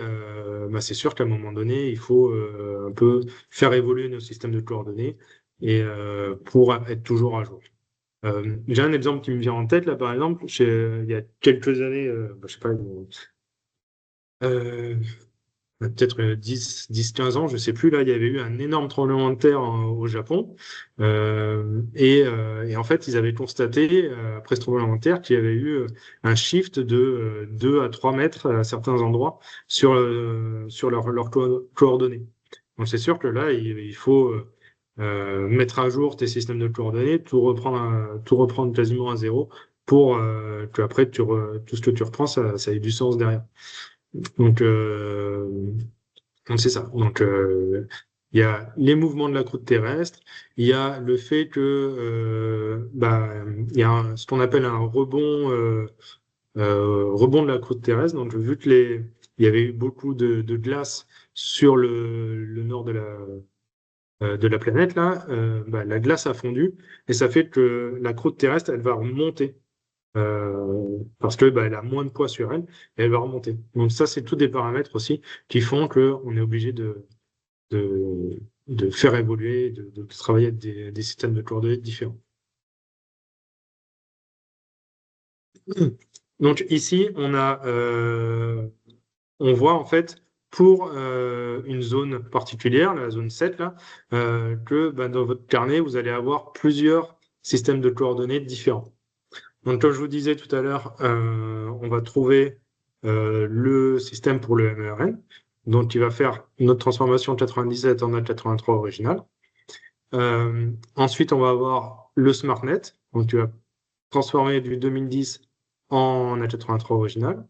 bah, c'est sûr qu'à un moment donné, il faut un peu faire évoluer nos systèmes de coordonnées et pour être toujours à jour. J'ai un exemple qui me vient en tête là, par exemple, il y a quelques années, bah, je sais pas, euh, peut-être 10-15 ans, je sais plus, là, il y avait eu un énorme tremblement de terre au Japon. Et en fait, ils avaient constaté, après ce tremblement de terre, qu'il y avait eu un shift de 2 à 3 mètres à certains endroits sur leurs coordonnées. Donc c'est sûr que là, il faut mettre à jour tes systèmes de coordonnées, tout reprendre quasiment à zéro pour que après tout ce que tu reprends, ça ait du sens derrière. Donc, c'est ça. Donc, il y a les mouvements de la croûte terrestre, il y a le fait que il y a ce qu'on appelle un rebond de la croûte terrestre. Donc, vu que il y avait eu beaucoup de glace sur le nord de la planète, là, la glace a fondu et ça fait que la croûte terrestre, elle va remonter parce que elle a moins de poids sur elle et elle va remonter. Donc ça, c'est tous des paramètres aussi qui font qu'on est obligé de, de faire évoluer, de travailler avec des systèmes de coordonnées différents. Donc ici, on voit en fait pour une zone particulière, la zone 7 là, que dans votre carnet, vous allez avoir plusieurs systèmes de coordonnées différents. Donc, comme je vous disais tout à l'heure, on va trouver le système pour le MERN, donc il va faire notre transformation 97 en A83 original. Ensuite, on va avoir le SmartNet, donc tu vas transformer du 2010 en A83 original.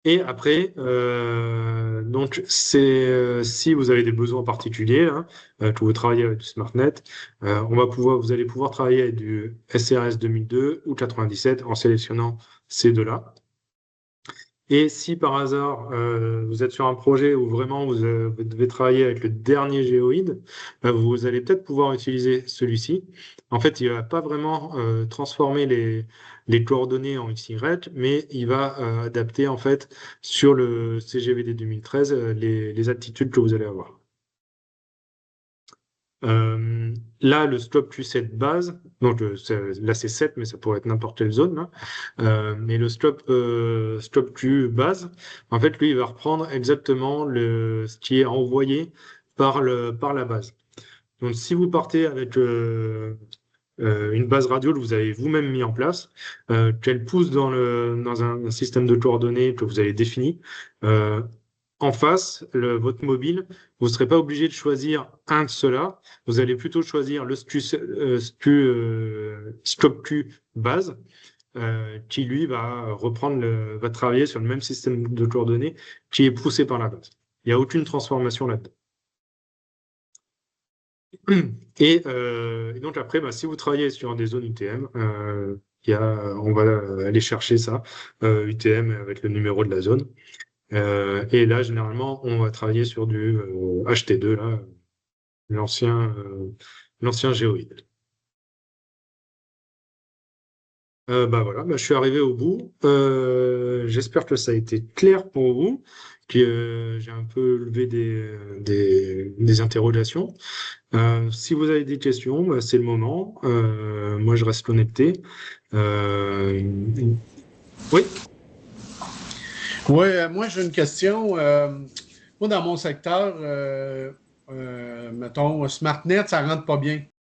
Et après, donc si vous avez des besoins particuliers, là, que vous travaillez avec du SmartNet, vous allez pouvoir travailler avec du SRS 2002 ou 97 en sélectionnant ces deux-là. Et si par hasard vous êtes sur un projet où vraiment vous devez travailler avec le dernier géoïde, vous allez peut-être pouvoir utiliser celui-ci. En fait, il ne va pas vraiment transformer les coordonnées en XY, mais il va adapter en fait sur le CGVD 2013 les attitudes que vous allez avoir. Là, le stop Q7 base, donc là c'est 7, mais ça pourrait être n'importe quelle zone, là. Mais le stop Q base, en fait, lui, il va reprendre exactement ce qui est envoyé par la base. Donc, si vous partez avec une base radio que vous avez vous-même mis en place, qu'elle pousse dans un système de coordonnées que vous avez défini, en face, votre mobile, vous ne serez pas obligé de choisir un de ceux-là. Vous allez plutôt choisir le Scope Q base, qui lui va travailler sur le même système de coordonnées qui est poussé par la base. Il n'y a aucune transformation là-dedans. Et donc après, si vous travaillez sur des zones UTM, on va aller chercher ça, UTM avec le numéro de la zone. Et là, généralement, on va travailler sur du HT2, là, l'ancien géoïde. Voilà, je suis arrivé au bout. J'espère que ça a été clair pour vous, que j'ai un peu levé des interrogations. Si vous avez des questions, c'est le moment. Moi, je reste connecté. Oui, Oui, moi j'ai une question. Moi, dans mon secteur, mettons, SmartNet, ça rentre pas bien.